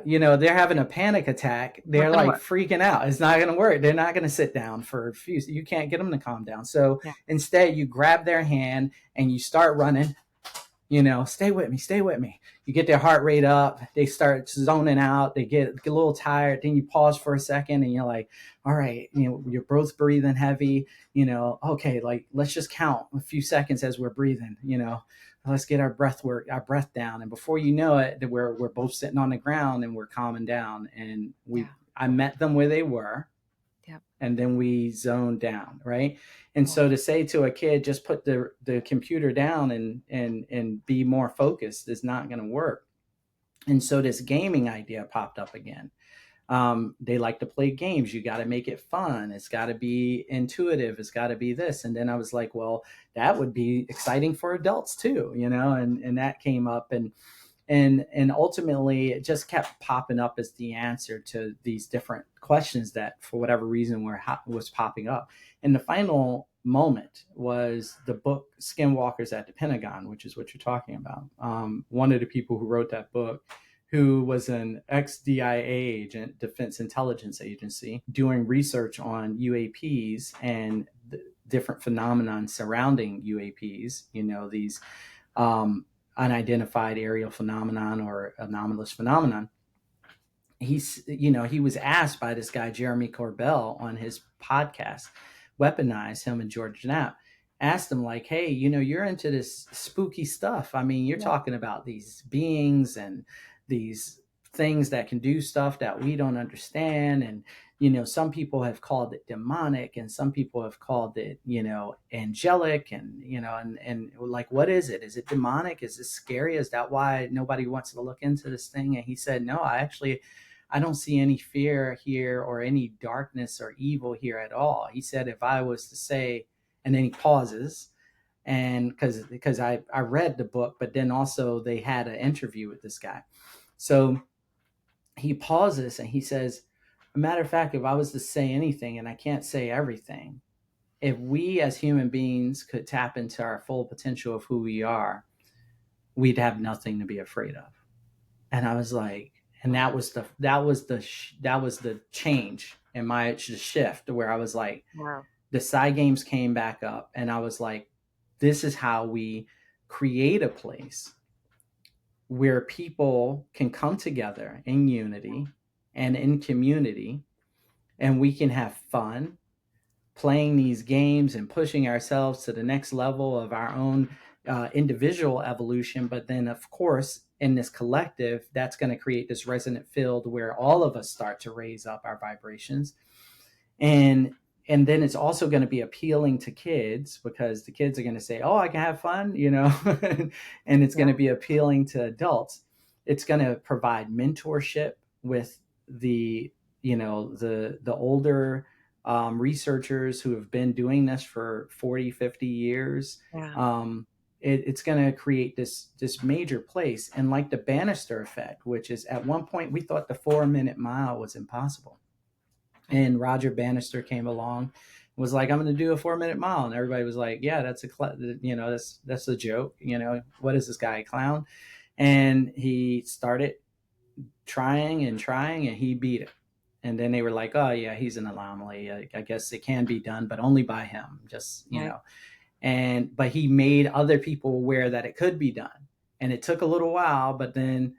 they're having a panic attack. Not They're gonna like work. freaking out. It's not going to work. They're not going to sit down for a few. You can't get them to calm down. So Yeah. instead, you grab their hand and you start running. Stay with me, stay with me. You get their heart rate up, they start zoning out, they get a little tired, then you pause for a second and you're like, all right, you're both breathing heavy, okay, like let's just count a few seconds as we're breathing, let's get our breath down. And before you know it, we're both sitting on the ground and we're calming down. And Yeah. I met them where they were, Yep. and then we zone down, right? And Yeah. so to say to a kid, just put the computer down and be more focused is not going to work. And so this gaming idea popped up again. They like to play games. You got to make it fun. It's got to be intuitive. It's got to be this. And then I was like, well, that would be exciting for adults too, and that came up. And ultimately it just kept popping up as the answer to these different questions that for whatever reason was popping up. And the final moment was the book Skinwalkers at the Pentagon, which is what you're talking about. One of the people who wrote that book, who was an ex-DIA agent, Defense Intelligence Agency, doing research on UAPs and different phenomenon surrounding UAPs, these unidentified aerial phenomenon or anomalous phenomenon. He was asked by this guy, Jeremy Corbell, on his podcast, Weaponize, him and George Knapp, asked him like, hey, you're into this spooky stuff. I mean, you're talking about these beings and these things that can do stuff that we don't understand. And, some people have called it demonic and some people have called it, angelic and, and like, what is it? Is it demonic? Is this scary? Is that why nobody wants to look into this thing? And he said, no, I don't see any fear here or any darkness or evil here at all. He said, if I was to say, and then he pauses, and because I read the book, but then also they had an interview with this guy. So he pauses and he says, a matter of fact, if I was to say anything, and I can't say everything, if we as human beings could tap into our full potential of who we are, we'd have nothing to be afraid of. And I was like, and that was the change in my shift, where I was like, Wow. the Psi Games came back up, and I was like, this is how we create a place where people can come together in unity and in community, and we can have fun playing these games and pushing ourselves to the next level of our own individual evolution. But then, of course, in this collective, that's going to create this resonant field where all of us start to raise up our vibrations. And then it's also going to be appealing to kids, because the kids are going to say, oh, I can have fun, and it's going to be appealing to adults. It's going to provide mentorship with the older researchers who have been doing this for 40, 50 years. Yeah. It's going to create this major place. And like the Bannister effect, which is, at one point we thought the 4-minute mile was impossible. And Roger Bannister came along, was like, I'm going to do a 4-minute mile. And everybody was like, yeah, that's a joke. What is this guy, a clown? And he started trying and he beat it. And then they were like, oh yeah, he's an anomaly. I guess it can be done, but only by him, but he made other people aware that it could be done. And it took a little while, but then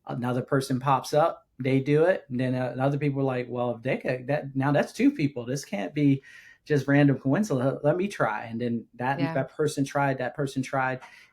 another person pops up, they do it, and then other people are like, well, if they could, now that's 2 people, this can't be just random coincidence, let me try. And then that person tried,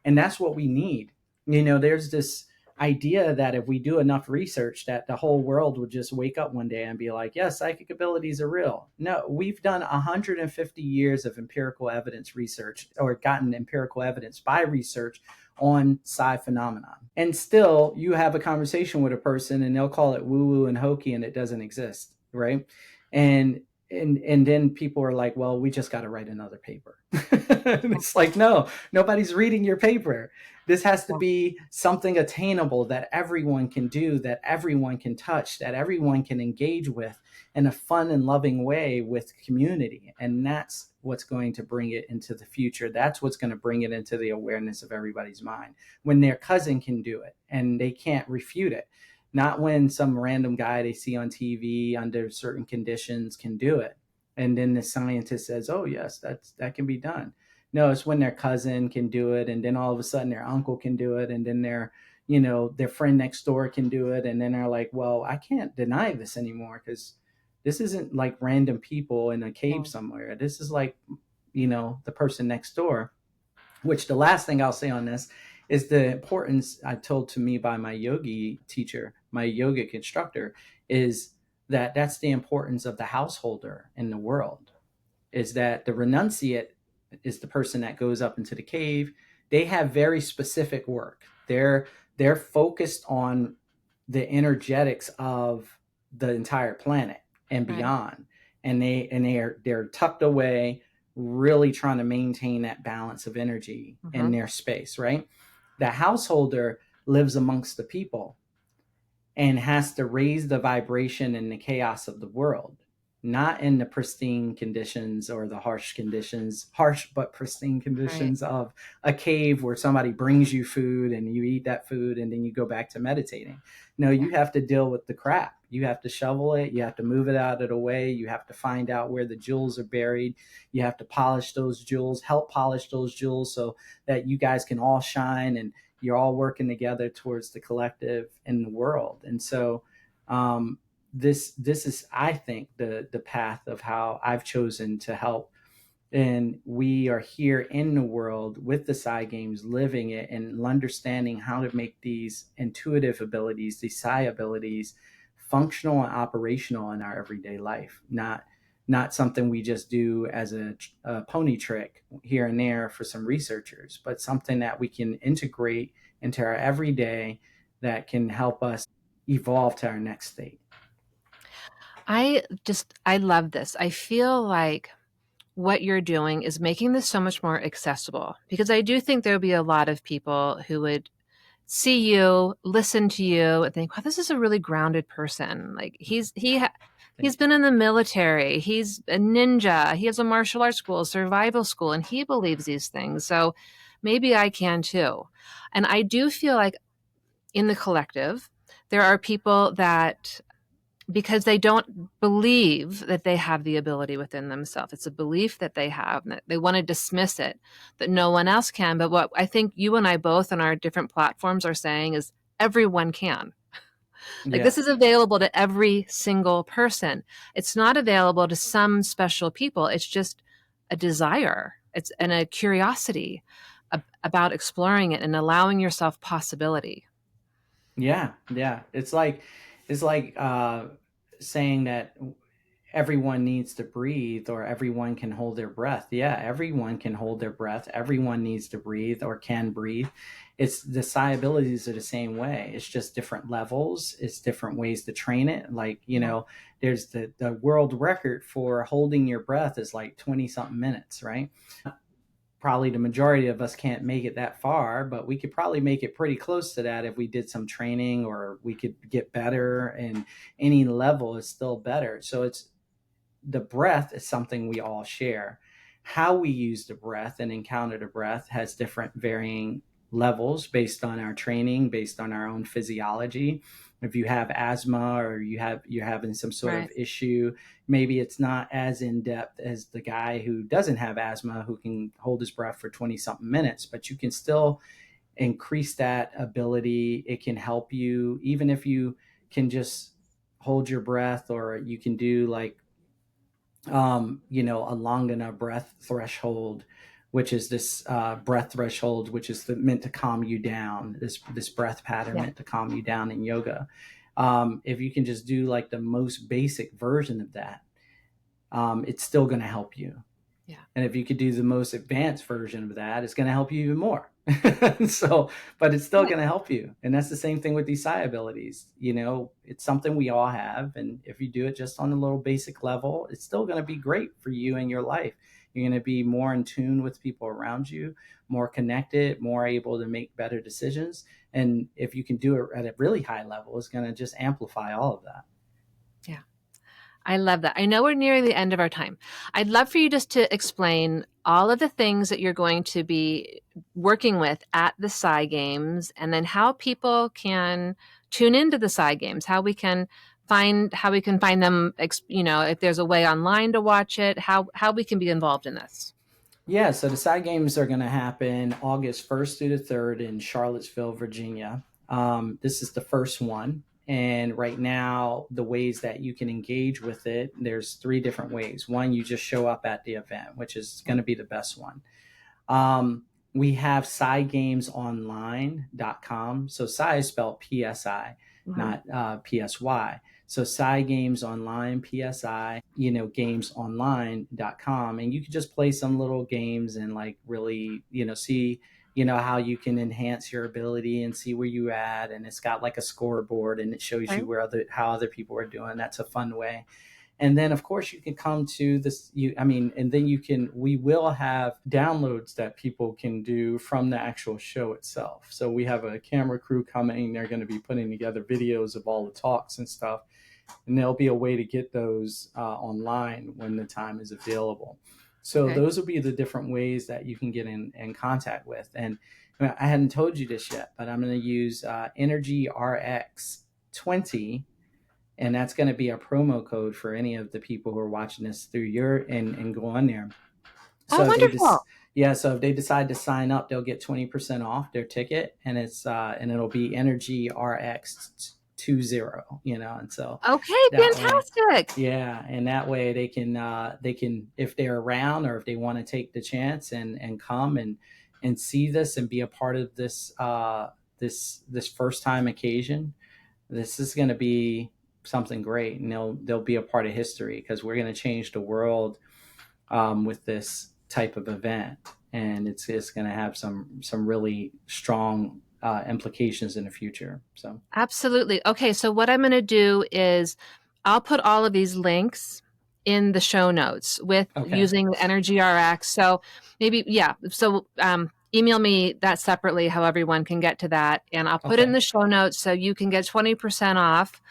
and that's what we need. There's this idea that if we do enough research, that the whole world would just wake up one day and be like, yes, psychic abilities are real. No, we've done 150 years of empirical evidence research, or gotten empirical evidence by research on psi phenomenon. And still, you have a conversation with a person and they'll call it woo-woo and hokey, and it doesn't exist, right? And then people are like, well, we just got to write another paper. And it's like, no, nobody's reading your paper. This has to be something attainable that everyone can do, that everyone can touch, that everyone can engage with in a fun and loving way with community. And that's what's going to bring it into the future. That's what's going to bring it into the awareness of everybody's mind. When their cousin can do it and they can't refute it. Not when some random guy they see on TV under certain conditions can do it. And then the scientist says, oh, yes, that can be done. No, it's when their cousin can do it. And then all of a sudden their uncle can do it. And then their friend next door can do it. And then they're like, well, I can't deny this anymore, because this isn't like random people in a cave somewhere. This is like, the person next door. Which, the last thing I'll say on this is the importance I told to me by my yogi teacher, my yogic instructor, is that's the importance of the householder in the world. Is that the renunciate is the person that goes up into the cave. They have very specific work. They're focused on the energetics of the entire planet and beyond. And they're tucked away, really trying to maintain that balance of energy in their space, right? The householder lives amongst the people and has to raise the vibration in the chaos of the world. not in the pristine conditions or the harsh but pristine Right. conditions of a cave where somebody brings you food and you eat that food and then you go back to meditating. No, Yeah. you have to deal with the crap. You have to shovel it. You have to move it out of the way. You have to find out where the jewels are buried. You have to polish those jewels, help polish those jewels so that you guys can all shine and you're all working together towards the collective in the world. And so, this is, I think, the path of how I've chosen to help. And we are here in the world with the Psi Games, living it and understanding how to make these intuitive abilities, these Psi abilities, functional and operational in our everyday life. Not something we just do as a pony trick here and there for some researchers, but something that we can integrate into our everyday that can help us evolve to our next state. I love this. I feel like what you're doing is making this so much more accessible because I do think there'll be a lot of people who would see you, listen to you, and think, "Wow, this is a really grounded person." Like he's Thank you. been in the military, he's a ninja, he has a martial arts school, survival school, and he believes these things. So maybe I can too. And I do feel like in the collective, there are people that because they don't believe that they have the ability within themselves. It's a belief that they have, and that they want to dismiss it, that no one else can. But what I think you and I both on our different platforms are saying is everyone can. Like Yeah. this is available to every single person. It's not available to some special people. It's just a desire. It's and a curiosity about exploring it and allowing yourself possibility. Yeah, yeah. It's like saying that everyone needs to breathe or everyone can hold their breath. Yeah, everyone can hold their breath. Everyone needs to breathe or can breathe. It's the psi abilities are the same way. It's just different levels. It's different ways to train it. Like, Yeah. there's the world record for holding your breath is like 20 something minutes, right? Probably the majority of us can't make it that far, but we could probably make it pretty close to that if we did some training or we could get better, and any level is still better. So it's the breath is something we all share. How we use the breath and encounter the breath has different varying levels based on our training, based on our own physiology. If you have asthma or you're having some sort of Right. issue, maybe it's not as in depth as the guy who doesn't have asthma who can hold his breath for 20 something minutes, but you can still increase that ability. It can help you even if you can just hold your breath, or you can do like a Langana breath threshold, which is this breath threshold, which is meant to calm you down. This breath pattern Yeah. meant to calm you down in yoga. If you can just do like the most basic version of that, it's still going to help you. Yeah. And if you could do the most advanced version of that, it's going to help you even more. So, but it's still Right. going to help you. And that's the same thing with these psi abilities. It's something we all have. And if you do it just on a little basic level, it's still going to be great for you and your life. You're going to be more in tune with people around you, more connected, more able to make better decisions. And if you can do it at a really high level, it's going to just amplify all of that. Yeah. I love that. I know we're nearing the end of our time. I'd love for you just to explain all of the things that you're going to be working with at the Psi Games, and then how people can tune into the Psi Games, how we can find them, if there's a way online to watch it, how we can be involved in this. Yeah, so the side games are going to happen August 1st through the 3rd in Charlottesville, Virginia. This is the first one. And right now, the ways that you can engage with it, there's three different ways. One, you just show up at the event, which is going to be the best one. We have PsiGamesOnline.com. So Psi is spelled PSI, Mhm. not PSY. So Psi Games Online, PSI, gamesonline.com. And you can just play some little games and like really, see, how you can enhance your ability and see where you at. And it's got like a scoreboard and it shows Okay. you how other people are doing. That's a fun way. And then of course you can come to this and then we will have downloads that people can do from the actual show itself. So we have a camera crew coming. They're going to be putting together videos of all the talks and stuff, and there'll be a way to get those online when the time is available. So Okay. those will be the different ways that you can get in contact with. And I hadn't told you this yet, but I'm going to use Energy RX 20, and that's going to be a promo code for any of the people who are watching this through your and go on there. Oh, So if they wonderful. just so if they decide to sign up, they'll get 20% off their ticket, and it'll be Energy RX 20, and so Okay, that way, fantastic. yeah, and that way they can if they're around, or if they want to take the chance and come and see this and be a part of this this first time occasion. This is going to be something great, and they'll be a part of history, because we're going to change the world with this type of event, and it's going to have some really strong implications in the future. So Absolutely. Okay, so what I'm going to do is I'll put all of these links in the show notes with okay, using the Energy RX. So maybe, yeah. So email me that separately, how everyone can get to that. And I'll put it in okay, the show notes so you can get 20% off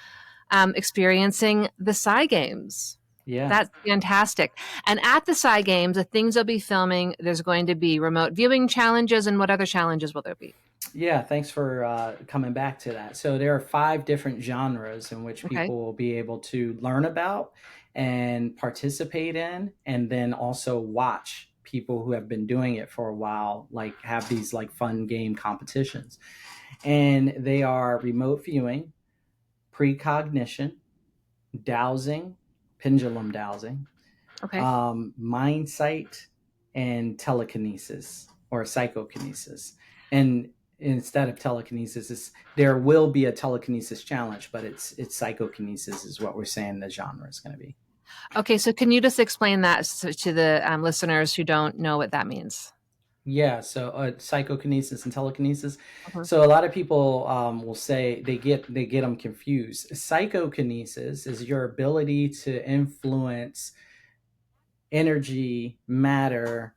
experiencing the Psi Games. yeah. That's fantastic. And at the Psi Games, the things they'll be filming, there's going to be remote viewing challenges. And what other challenges will there be? Yeah, thanks for coming back to that. So there are 5 different genres in which Okay. people will be able to learn about and participate in, and then also watch people who have been doing it for a while, like have these like fun game competitions. And they are remote viewing, precognition, dowsing, pendulum dowsing, Okay. mind sight, and telekinesis or psychokinesis. And instead of telekinesis, there will be a telekinesis challenge, but it's psychokinesis is what we're saying the genre is going to be. Okay, so can you just explain that to the listeners who don't know what that means? Yeah, so psychokinesis and telekinesis. Mhm. So a lot of people will say they get them confused. Psychokinesis is your ability to influence energy, matter,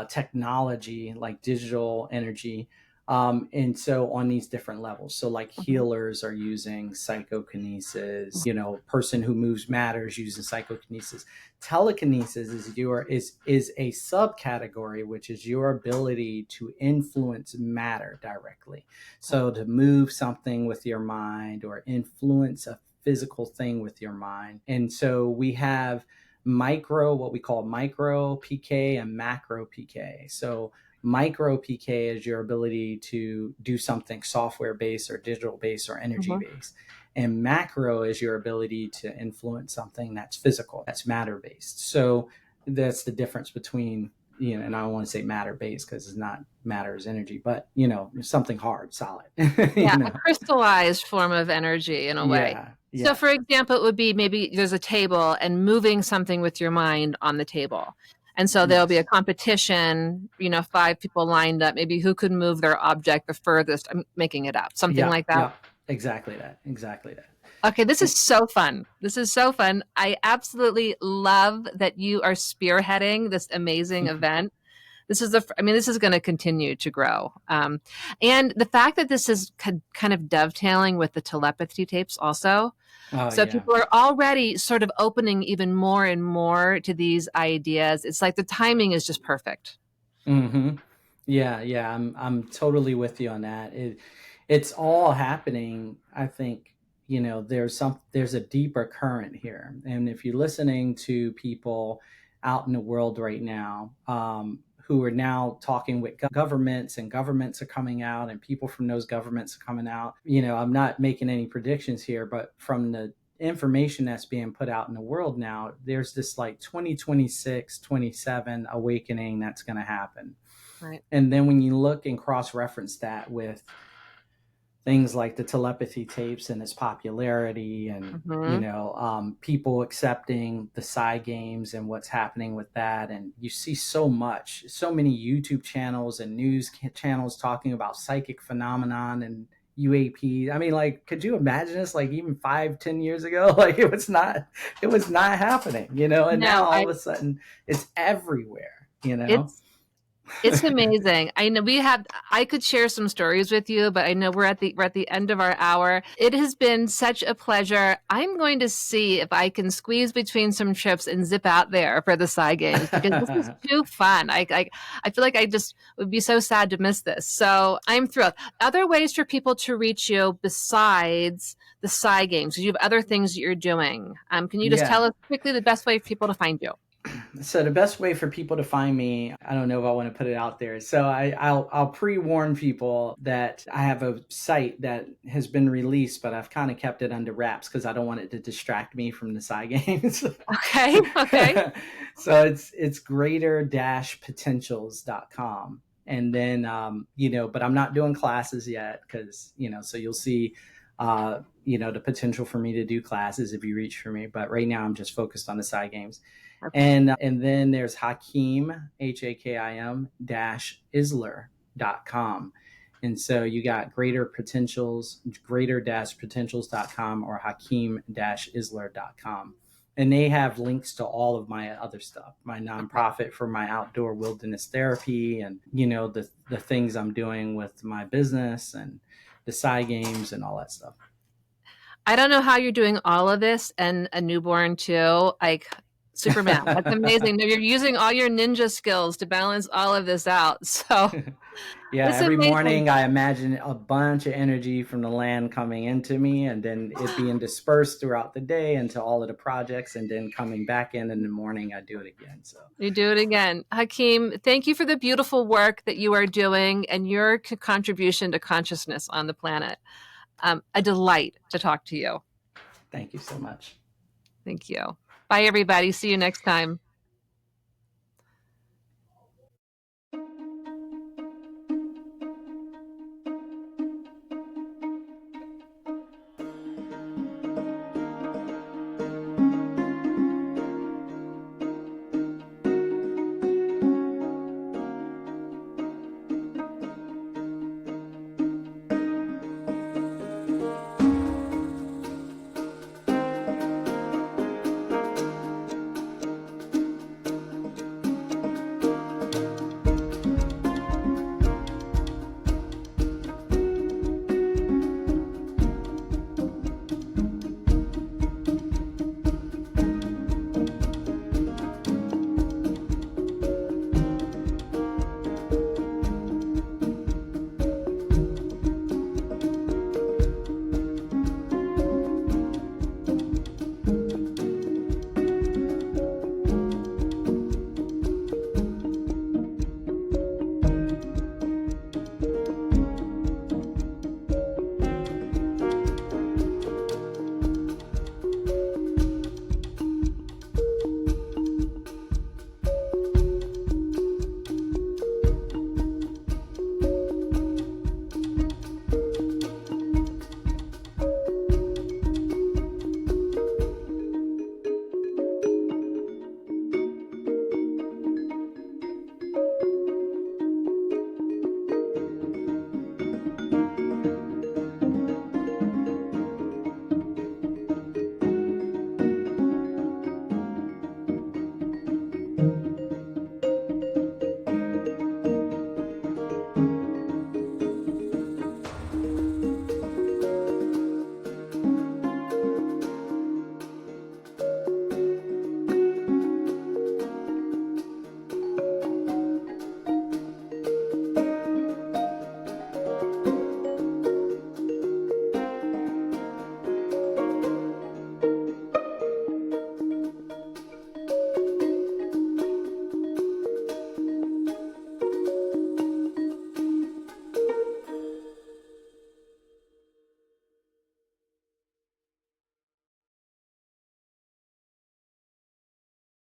technology, like digital energy. And so on these different levels. So like Mhm. healers are using psychokinesis, person who moves matter is using psychokinesis. Telekinesis is a subcategory, which is your ability to influence matter directly. So to move something with your mind, or influence a physical thing with your mind. And so we have what we call micro PK and macro PK. So micro PK is your ability to do something software based or digital based or energy Mhm. based. And macro is your ability to influence something that's physical, that's matter based. So that's the difference between, and I don't want to say matter based, because it's not matter is energy, but something hard, solid. Yeah, you a know. crystallized form of energy in a way. Yeah, So, yeah, for example, it would be maybe there's a table and moving something with your mind on the table. And so there'll be a yes. competition, 5 people lined up, maybe who could move their object the furthest. I'm making it up, something Yeah, like that. yeah, exactly that. Exactly that. Okay, this is And, so fun. This is so fun. I absolutely love that you are spearheading this amazing event. This is going to continue to grow. And the fact that this is kind of dovetailing with the telepathy tapes also. oh So yeah. people are already sort of opening even more and more to these ideas. It's like the timing is just perfect. Hmm. Yeah, yeah, I'm totally with you on that. It's all happening. I think there's a deeper current here, and if you're listening to people out in the world right now, who are now talking with governments, and governments are coming out, and people from those governments are coming out. I'm not making any predictions here, but from the information that's being put out in the world now, there's this like 2026, 27 awakening that's going to happen. Right. And then when you look and cross reference that with things like the telepathy tapes and its popularity, and Hmm. people accepting the Psi Games and what's happening with that, and you see so many YouTube channels and news channels talking about psychic phenomenon and UAP. I mean, like, could you imagine this? Like even 5, 10 years ago, like it was not happening, and now No, all of a sudden it's everywhere. it's It's amazing. I know I could share some stories with you, but I know we're at the end of our hour. It has been such a pleasure. I'm going to see if I can squeeze between some trips and zip out there for the Psi Games because this is too fun. I feel like I just would be so sad to miss this. So I'm thrilled. Other ways for people to reach you besides the Psi Games? Do you have other things that you're doing? Can you just Yeah. tell us quickly the best way for people to find you? So the best way for people to find me, I don't know if I want to put it out there. So I'll pre-warn people that I have a site that has been released, but I've kind of kept it under wraps because I don't want it to distract me from the side games. Okay. Okay. So it's greater-potentials.com. And then but I'm not doing classes yet because, so you'll see the potential for me to do classes if you reach for me. But right now I'm just focused on the side games. Okay. And then there's Hakim, Hakim dash Isler.com. And so you got greater potentials, greater-potentials.com or Hakim-Isler.com. And they have links to all of my other stuff, my nonprofit for my outdoor wilderness therapy and, the things I'm doing with my business and the Psi Games and all that stuff. I don't know how you're doing all of this and a newborn too. Like Superman. That's amazing. You're using all your ninja skills to balance all of this out. So Yeah, it's every amazing. morning I imagine a bunch of energy from the land coming into me and then it being dispersed throughout the day into all of the projects and then coming back in the morning I do it again. So You do it again. Hakim, thank you for the beautiful work that you are doing and your contribution to consciousness on the planet. A delight to talk to you. thank you so much. Thank you. Bye, everybody. See you next time.